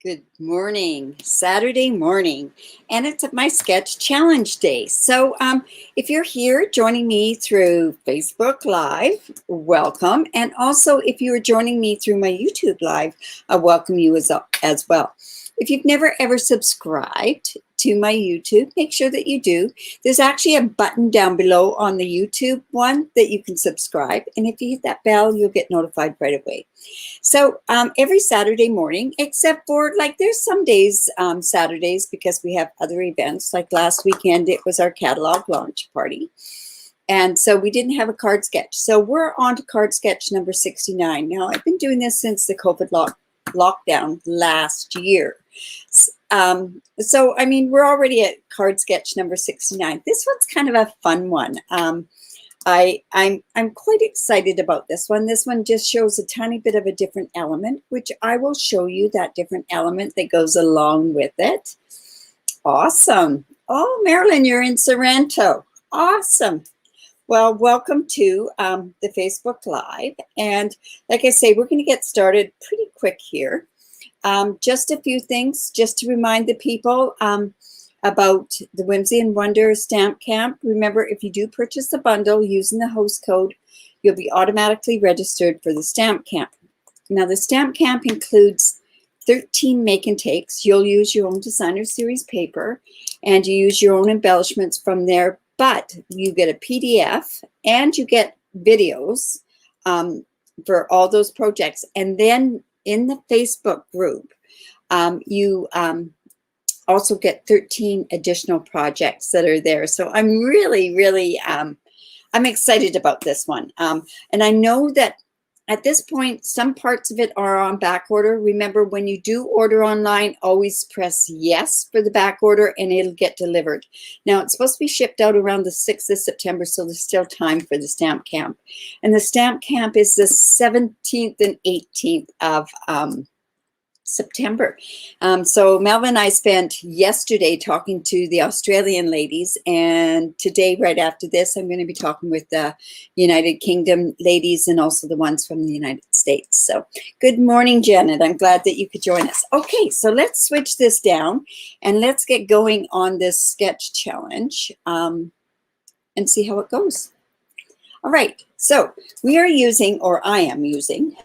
Good morning, Saturday morning, and it's my sketch challenge day. So if you're here joining me through Facebook Live, welcome. And also if you are joining me through my YouTube Live, I welcome you as well. If you've never ever subscribed to my YouTube, make sure that you do. There's actually a button down below on the YouTube one that you can subscribe. And if you hit that bell, you'll get notified right away. So every Saturday morning, except for there's some days, Saturdays, because we have other events. Like last weekend, it was our catalog launch party. And so we didn't have a card sketch. So we're on to card sketch number 69. Now, I've been doing this since the COVID lockdown last year. So, I mean, we're already at card sketch number 69. This one's kind of a fun one. I'm quite excited about this one. This one just shows a tiny bit of a different element, which I will show you that different element that goes along with it. Awesome. Oh, Marilyn, you're in Sorrento. Awesome. Well, welcome to the Facebook Live. And like I say, we're going to get started pretty quick here. Just a few things just to remind the people about the Whimsy and Wonder Stamp Camp. Remember, if you do purchase the bundle using the host code, you'll be automatically registered for the Stamp Camp. Now, the Stamp Camp includes 13 make and takes. You'll use your own designer series paper, and you use your own embellishments from there, but you get a PDF, and you get videos for all those projects. And then in the Facebook group, you also get 13 additional projects that are there. So I'm really, I'm excited about this one. And I know that at this point, some parts of it are on back order. Remember, when you do order online, always press yes for the back order and it'll get delivered. Now, it's supposed to be shipped out around the 6th of September, so there's still time for the Stamp Camp. And the Stamp Camp is the 17th and 18th of September. So Melvin and I spent yesterday talking to the Australian ladies, and today, right after this, I'm going to be talking with the United Kingdom ladies and also the ones from the United States. So good morning, Janet. I'm glad that you could join us. Okay, so let's switch this down and let's get going on this sketch challenge and see how it goes. All right, so we are using, or I am using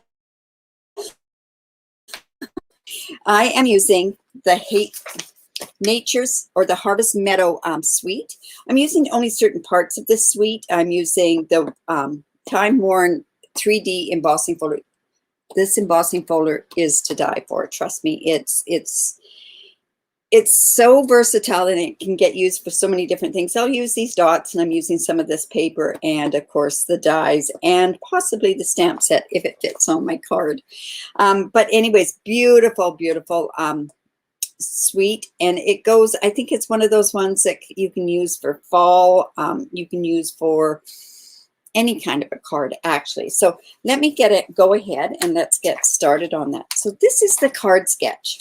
the Nature's or the Harvest Meadow suite. I'm using only certain parts of this suite. I'm using the time-worn 3D embossing folder. This embossing folder is to die for. Trust me, it's so versatile and it can get used for so many different things. I'll use these dots, and I'm using some of this paper and, of course, the dies and possibly the stamp set if it fits on my card. But anyways, beautiful suite. And it goes, I think it's one of those ones that you can use for fall. You can use for any kind of a card, actually. So let me go ahead and let's get started on that. So this is the card sketch.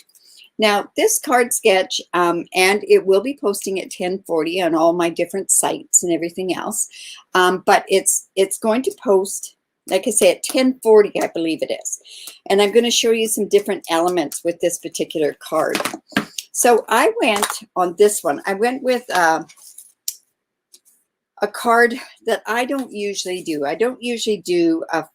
Now, this card sketch, and it will be posting at 10:40 on all my different sites and everything else, but it's going to post, like I say, at 10:40, I believe it is. And I'm going to show you some different elements with this particular card. So I went on this one. I went with a card that I don't usually do. I don't usually do a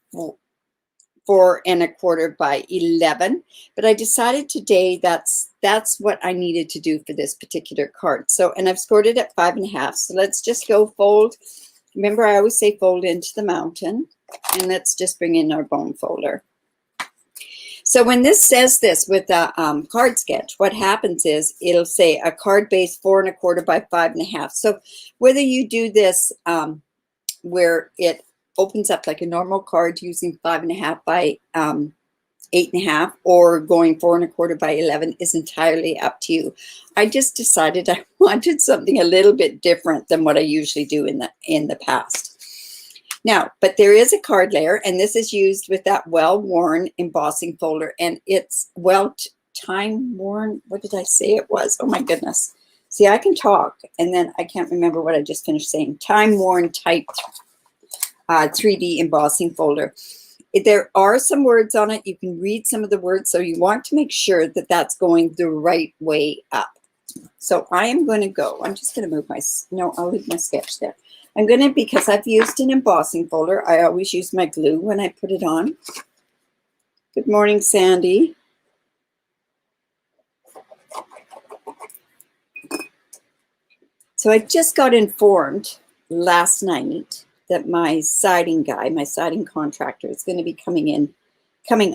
4 1/4 by 11, but I decided today that's what I needed to do for this particular card. So, and I've scored it at 5 1/2. So let's just go fold. Remember, I always say fold into the mountain, and let's just bring in our bone folder. So when this says this with a card sketch, what happens is it'll say a card base 4 1/4 by 5 1/2. So whether you do this where it opens up like a normal card using 5 1/2 by 8 1/2 or going 4 1/4 by 11 is entirely up to you. I just decided I wanted something a little bit different than what I usually do in the past. Now, but there is a card layer, and this is used with that well-worn embossing folder, and it's time-worn. What did I say it was? Oh my goodness. See, I can talk, and then I can't remember what I just finished saying. Time-worn type 3D embossing folder. There are some words on it. You can read some of the words, so you want to make sure that that's going the right way up. So I am going to go. I'm just going to move my, no, I'll leave my sketch there. I'm going to, because I've used an embossing folder, I always use my glue when I put it on. Good morning, Sandy. So I just got informed last night that my siding guy, my siding contractor, is going to be coming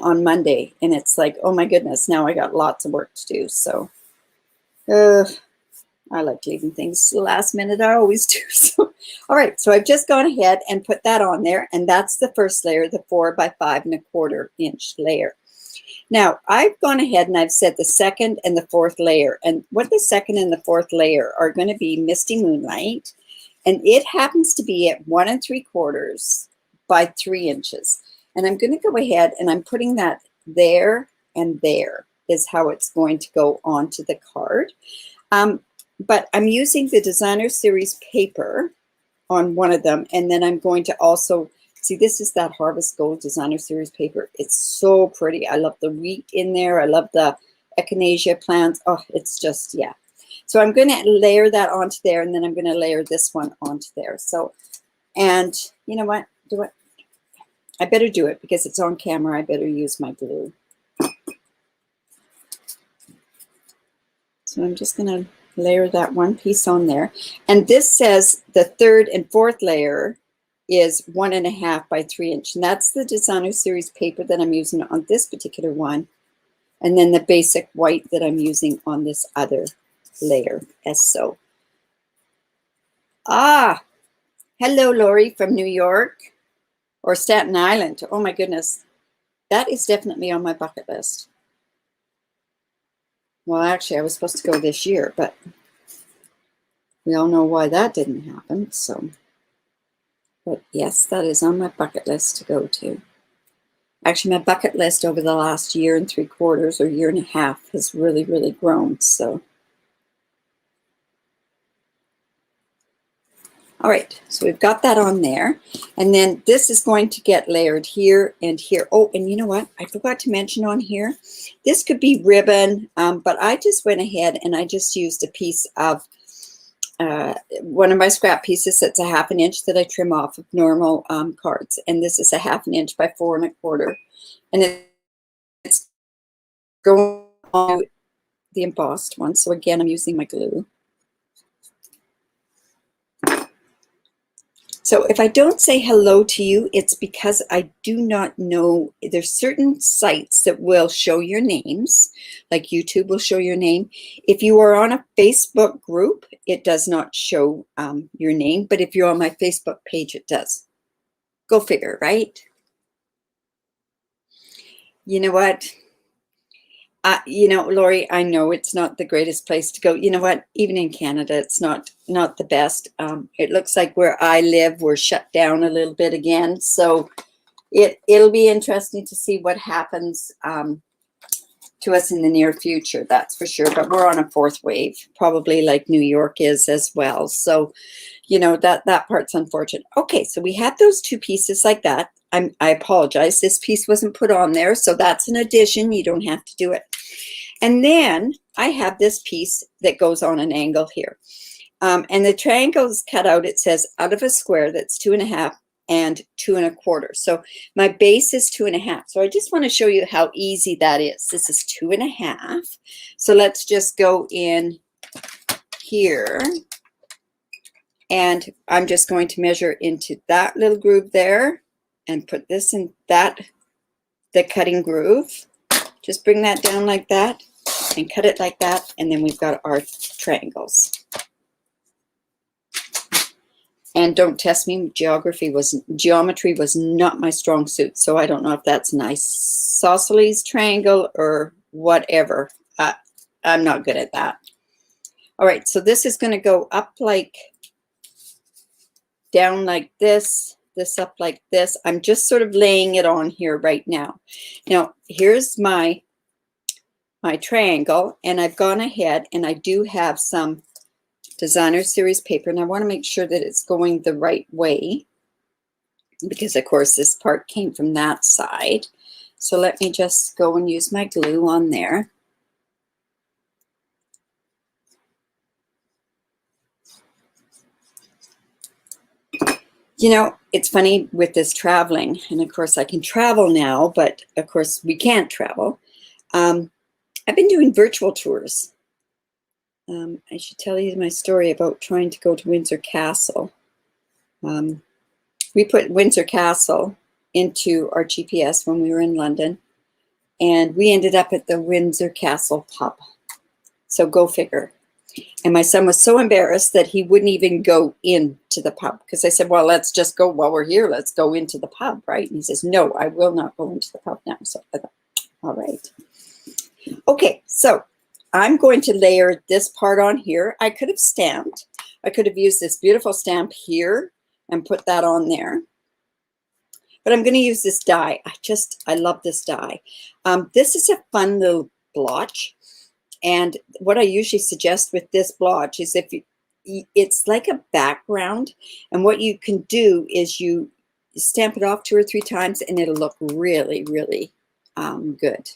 on Monday. And it's like, oh my goodness, now I got lots of work to do. So I like leaving things last minute. I always do. So, all right. So I've just gone ahead and put that on there. And that's the first layer, the 4 by 5 1/4 inch layer. Now, I've gone ahead and I've said the second and the fourth layer. And what the second and the fourth layer are going to be Misty Moonlight. And it happens to be at 1 3/4 by 3 inches. And I'm going to go ahead and I'm putting that there, and there is how it's going to go onto the card. But I'm using the Designer Series paper on one of them. And then I'm going to also, see, this is that Harvest Gold Designer Series paper. It's so pretty. I love the wheat in there. I love the echinacea plants. Oh, it's just, yeah. So I'm going to layer that onto there, and then I'm going to layer this one onto there. So, and you know what? I better do it because it's on camera. I better use my glue. So I'm just going to layer that one piece on there. And this says the third and fourth layer is 1 1/2 by 3 inch. And that's the Designer Series paper that I'm using on this particular one. And then the basic white that I'm using on this other layer, as so. Ah, hello, Lori from New York or Staten Island. Oh my goodness. That is definitely on my bucket list. Well, actually, I was supposed to go this year, but we all know why that didn't happen. So, but yes, that is on my bucket list to go to. Actually, my bucket list over the last 1 3/4 or 1.5 years has really, really grown. So, all right, so we've got that on there. And then this is going to get layered here and here. Oh, and you know what? I forgot to mention on here, this could be ribbon, but I just went ahead and I just used a piece of one of my scrap pieces that's a 1/2 inch that I trim off of normal cards. And this is a 1/2 inch by 4 1/4. And it's going on the embossed one. So again, I'm using my glue. So if I don't say hello to you, it's because I do not know. There's certain sites that will show your names, like YouTube will show your name. If you are on a Facebook group, it does not show your name, but if you're on my Facebook page, it does. Go figure, right? You know what? You know, Lori, I know it's not the greatest place to go. You know what? Even in Canada, it's not the best. It looks like where I live, we're shut down a little bit again. So it'll be interesting to see what happens to us in the near future. That's for sure. But we're on a 4th wave, probably like New York is as well. So, you know, that part's unfortunate. Okay, so we had those 2 pieces like that. I apologize. This piece wasn't put on there, so that's an addition. You don't have to do it. And then I have this piece that goes on an angle here. And the triangle is cut out. It says out of a square that's 2 1/2 and 2 1/4. So my base is 2 1/2. So I just want to show you how easy that is. This is 2 1/2. So let's just go in here. And I'm just going to measure into that little groove there and put this in the cutting groove. Just bring that down like that and cut it like that. And then we've got our triangles. And don't test me, geometry was not my strong suit. So I don't know if that's an isosceles triangle or whatever. I'm not good at that. All right, so this is going to go up like, down like this up like this. I'm just sort of laying it on here right now. Now, here's my triangle, and I've gone ahead and I do have some Designer Series paper, and I want to make sure that it's going the right way. because of course this part came from that side. So let me just go and use my glue on there. You know, it's funny with this traveling, and of course I can travel now, but of course we can't travel. I've been doing virtual tours. I should tell you my story about trying to go to Windsor Castle. We put Windsor Castle into our GPS when we were in London, and we ended up at the Windsor Castle pub. So go figure. And my son was so embarrassed that he wouldn't even go into the pub, because I said, well, let's just go while we're here. Let's go into the pub, right? And he says, no, I will not go into the pub now. So I thought, all right. Okay, so I'm going to layer this part on here. I could have stamped. I could have used this beautiful stamp here and put that on there. But I'm going to use this die. I love this die. This is a fun little blotch. And what I usually suggest with this blotch is it's like a background. And what you can do is you stamp it off 2 or 3 times and it'll look really, really good.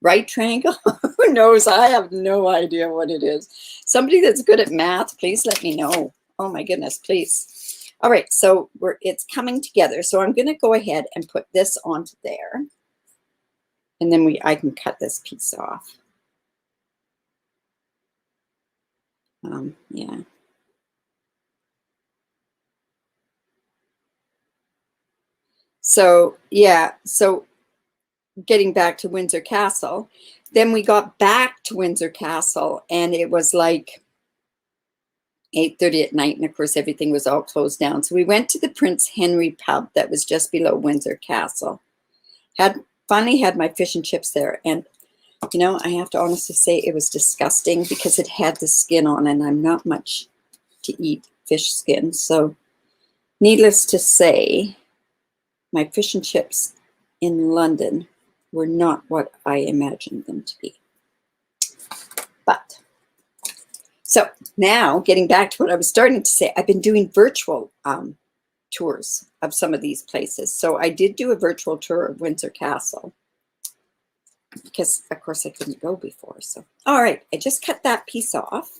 Right triangle? Who knows? I have no idea what it is. Somebody that's good at math, please let me know. Oh my goodness, please. All right, so it's coming together. So I'm going to go ahead and put this onto there. And then I can cut this piece off. Yeah. So, yeah, so getting back to Windsor Castle, then we got back to Windsor Castle and it was like 8:30 at night, and of course everything was all closed down. So we went to the Prince Henry pub that was just below Windsor Castle. Finally had my fish and chips there, and you know, I have to honestly say it was disgusting because it had the skin on, and I'm not much to eat fish skin. So needless to say, my fish and chips in London were not what I imagined them to be. But, so now getting back to what I was starting to say, I've been doing virtual tours of some of these places. So I did do a virtual tour of Windsor Castle, because of course I couldn't go before. So, all right, I just cut that piece off.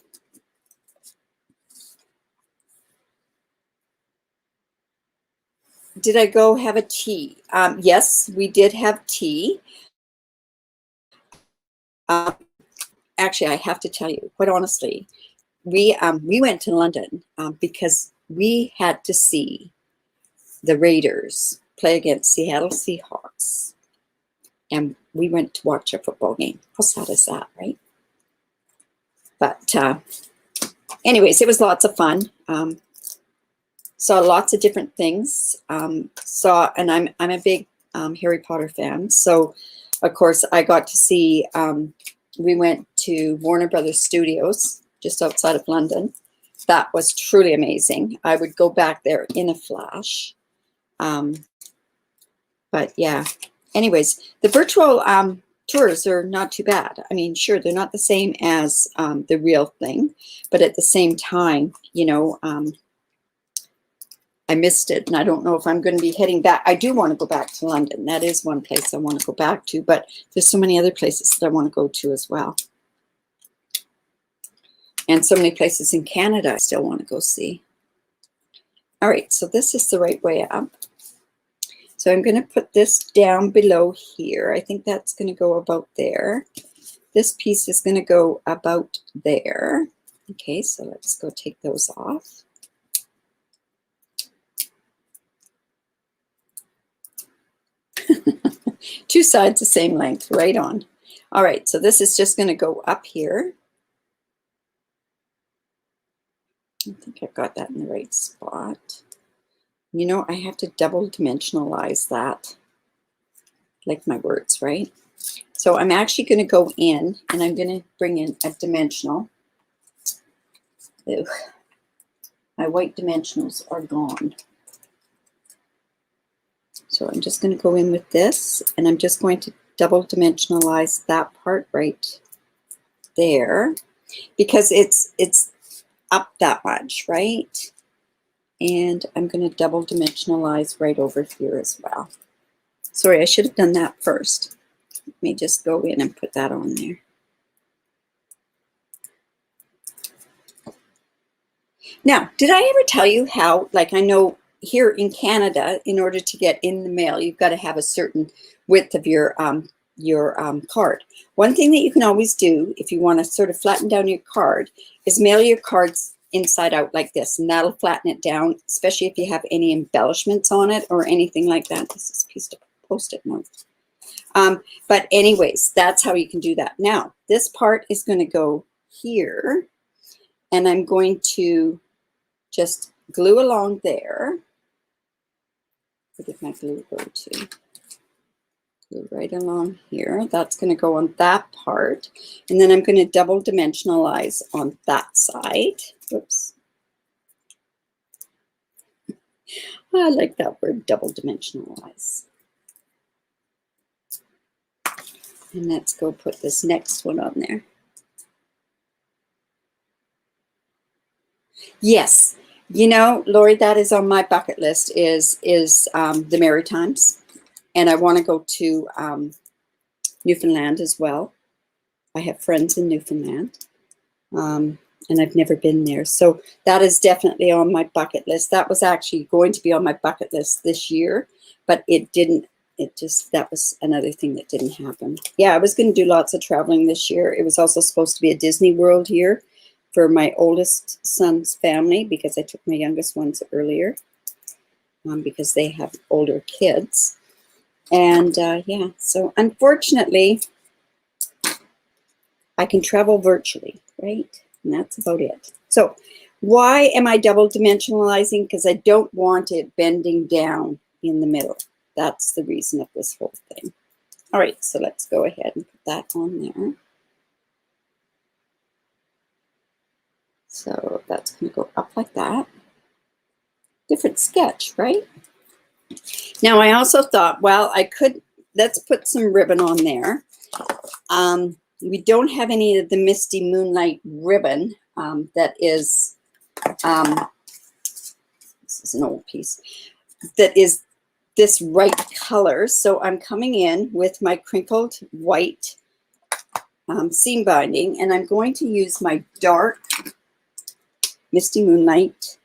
Did I go have a tea? Yes, we did have tea. Actually, I have to tell you, quite honestly, we went to London because we had to see the Raiders play against Seattle Seahawks. And we went to watch a football game. How sad is that, right? But anyways, it was lots of fun. Saw lots of different things. And I'm a big Harry Potter fan. So, of course, I got to see, we went to Warner Brothers Studios just outside of London. That was truly amazing. I would go back there in a flash. But yeah, anyways, the virtual tours are not too bad. I mean, sure, they're not the same as the real thing, but at the same time, you know, I missed it, and I don't know if I'm going to be heading back. I do want to go back to London. That is one place I want to go back to, but there's so many other places that I want to go to as well. And so many places in Canada I still want to go see. All right, so this is the right way up. So I'm going to put this down below here. I think that's going to go about there. This piece is going to go about there. Okay, so let's go take those off. Two sides the same length, right on. All right, so this is just going to go up here. I think I've got that in the right spot. You know, I have to double dimensionalize that, like my words, right? So I'm actually going to go in, and I'm going to bring in a dimensional. Ew. My white dimensionals are gone. So I'm just going to go in with this, and I'm just going to double dimensionalize that part right there, because it's up that much, right? And I'm going to double dimensionalize right over here as well. Sorry, I should have done that first. Let me just go in and put that on there. Now, did I ever tell you how, like, I know here in Canada, in order to get in the mail, you've got to have a certain width of your card. One thing that you can always do if you want to sort of flatten down your card is mail your cards inside out like this, and that'll flatten it down, especially if you have any embellishments on it or anything like that. This is a piece of Post-it note. But anyways, that's how you can do that. Now, this part is going to go here, and I'm going to just glue along there. Where did my glue go to? Glue right along here. That's going to go on that part. And then I'm going to double dimensionalize on that side. Whoops. I like that word, double dimensionalize. And let's go put this next one on there. Yes, you know, Lori, that is on my bucket list is the Maritimes. And I want to go to Newfoundland as well. I have friends in Newfoundland. And I've never been there. So that is definitely on my bucket list. That was actually going to be on my bucket list this year, but it didn't. That was another thing that didn't happen. Yeah, I was going to do lots of traveling this year. It was also supposed to be a Disney World here for my oldest son's family because I took my youngest ones earlier because they have older kids. And yeah, so unfortunately, I can travel virtually, right? And that's about it. So why am I double dimensionalizing? Because I don't want it bending down in the middle. That's the reason of this whole thing. All right, so let's go ahead and put that on there. So that's going to go up like that. Different sketch, right? Now I also thought, well, let's put some ribbon on there. We don't have any of the Misty Moonlight ribbon that is, this is an old piece, that is this right color. So I'm coming in with my crinkled white seam binding, and I'm going to use my dark Misty Moonlight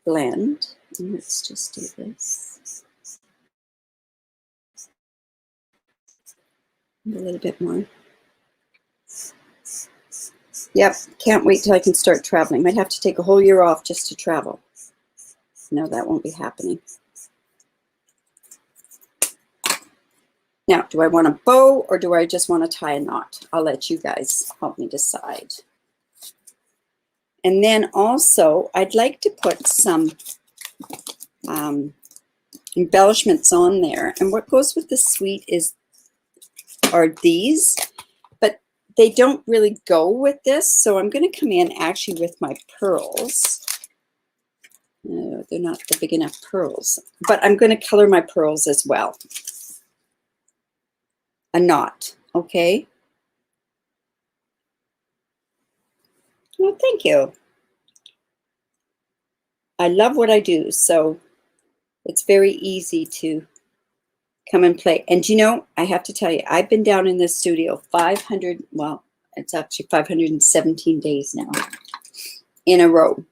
blend. And let's just do this. A little bit more. Yep, can't wait till I can start traveling. Might have to take a whole year off just to travel. No, that won't be happening. Now, do I want a bow or do I just want to tie a knot? I'll let you guys help me decide. And then also, I'd like to put some embellishments on there. And what goes with the suite are these, but they don't really go with this. So I'm going to come in actually with my pearls. No, they're not the big enough pearls, but I'm going to color my pearls as well. A knot, okay? Well, thank you. I love what I do, so it's very easy to come and play. And you know, I have to tell you, I've been down in this studio 500, well, it's actually 517 days now in a row.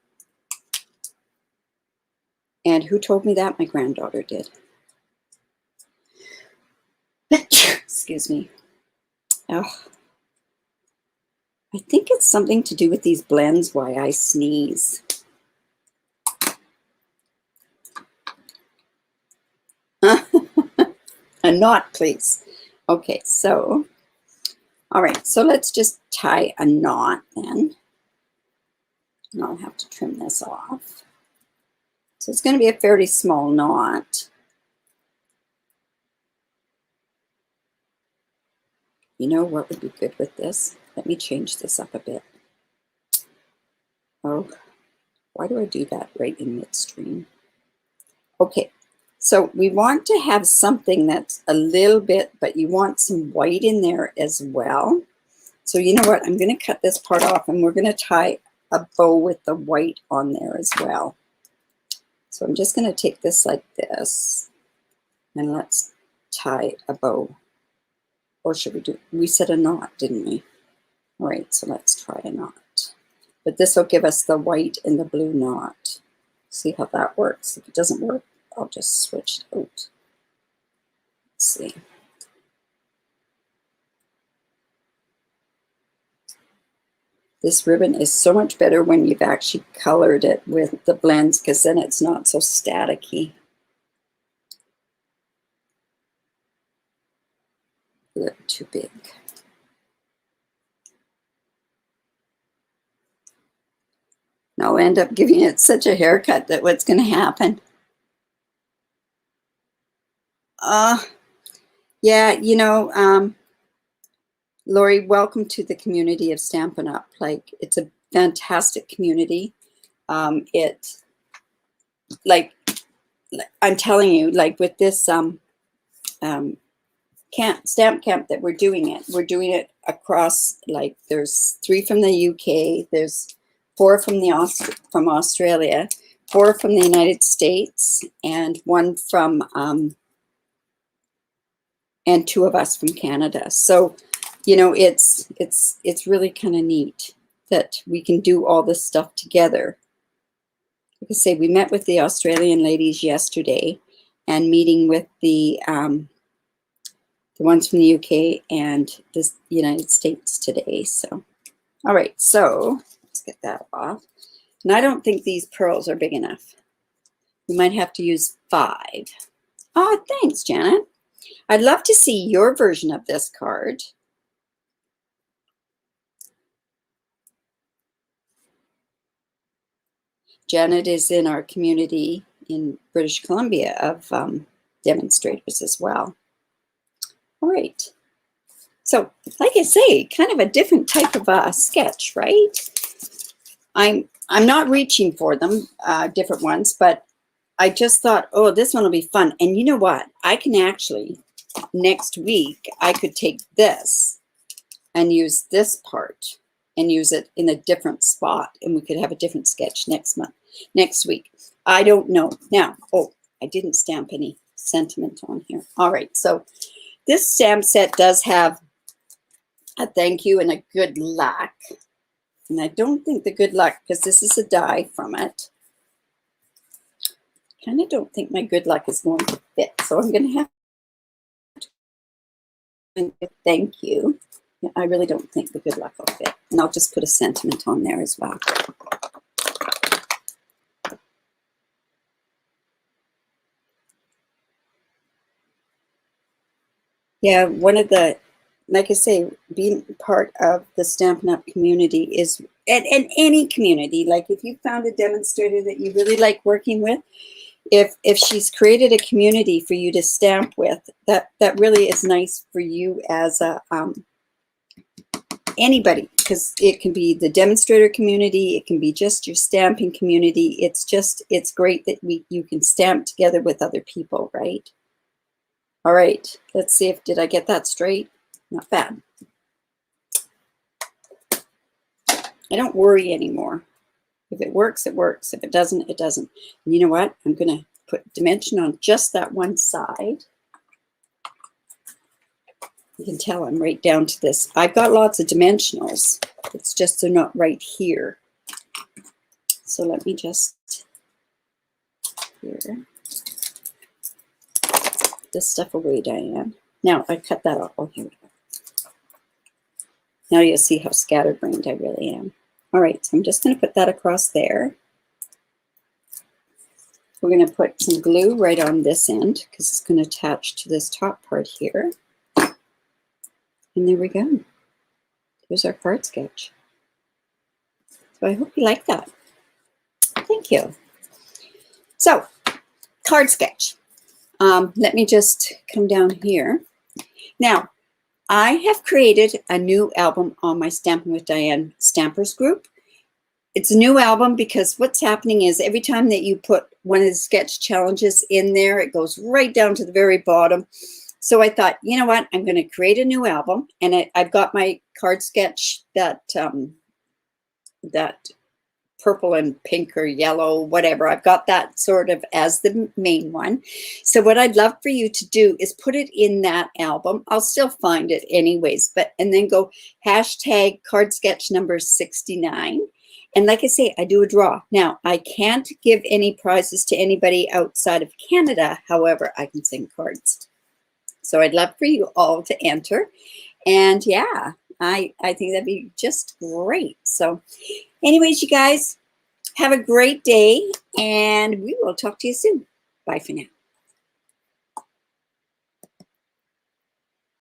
And who told me that? My granddaughter did. Excuse me. Oh, I think it's something to do with these blends, why I sneeze. A knot, please. Okay, so, all right, so let's just tie a knot then. And I'll have to trim this off. So it's going to be a fairly small knot. You know what would be good with this? Let me change this up a bit. Oh, why do I do that right in midstream? Okay, so we want to have something that's a little bit, but you want some white in there as well. So you know what? I'm going to cut this part off and we're going to tie a bow with the white on there as well. So I'm just going to take this like this, and let's tie a bow. Or should we said a knot, didn't we? All right, so let's try a knot. But this will give us the white and the blue knot. See how that works. If it doesn't work, I'll just switch it out. Let's see. This ribbon is so much better when you've actually colored it with the blends, because then it's not so staticky. A little too big. And I'll end up giving it such a haircut that what's going to happen? Yeah, you know, Lori, welcome to the community of Stampin' Up. Like, it's a fantastic community. It, like, I'm telling you, like with this stamp camp that we're doing it across, like, there's 3 from the UK, there's 4 from from Australia, 4 from the United States, and 1 from and 2 of us from Canada. So, you know, it's really kind of neat that we can do all this stuff together. Like I say, we met with the Australian ladies yesterday, and meeting with the ones from the UK and the United States today. So, all right, so let's get that off. And I don't think these pearls are big enough. We might have to use 5. Oh, thanks, Janet. I'd love to see your version of this card. Janet is in our community in British Columbia of demonstrators as well. All right. So, like I say, kind of a different type of sketch, right? I'm not reaching for them, different ones, but I just thought, oh, this one will be fun. And you know what? I can actually, next week, I could take this and use this part and use it in a different spot, and we could have a different sketch next week. I don't know. Now, oh, I didn't stamp any sentiment on here. All right, so this stamp set does have a thank you and a good luck. And I don't think the good luck, because this is a die from it, kind of don't think my good luck is going to fit. So I'm going to have to thank you. Yeah, I really don't think the good luck will fit. And I'll just put a sentiment on there as well. Yeah, one of the, like I say, being part of the Stampin' Up community is, and any community, like if you found a demonstrator that you really like working with, if she's created a community for you to stamp with, that really is nice for you as a anybody, because it can be the demonstrator community, it can be just your stamping community. It's great that you can stamp together with other people, right? All right, let's see if, did I get that straight? Not bad. I don't worry anymore. If it works, it works. If it doesn't, it doesn't. And you know what? I'm going to put dimension on just that one side. You can tell I'm right down to this. I've got lots of dimensionals. It's just they're not right here. So let me just, here. Put this stuff away, Diane. Now I cut that off. Oh, here we go. Now you'll see how scatterbrained I really am. All right, so I'm just going to put that across there. We're going to put some glue right on this end because it's going to attach to this top part here. And there we go. There's our card sketch. So I hope you like that. Thank you. So, card sketch. Let me just come down here. Now, I have created a new album on my Stampin' with Diane Stampers group. It's a new album because what's happening is every time that you put one of the sketch challenges in there, it goes right down to the very bottom. So I thought, you know what, I'm going to create a new album, and I've got my card sketch that purple and pink or yellow, whatever. I've got that sort of as the main one. So what I'd love for you to do is put it in that album. I'll still find it anyways, and then go hashtag card sketch number 69. And like I say, I do a draw. Now, I can't give any prizes to anybody outside of Canada. However, I can send cards. So I'd love for you all to enter. And yeah, I think that'd be just great. So anyways, you guys, have a great day, and we will talk to you soon. Bye for now.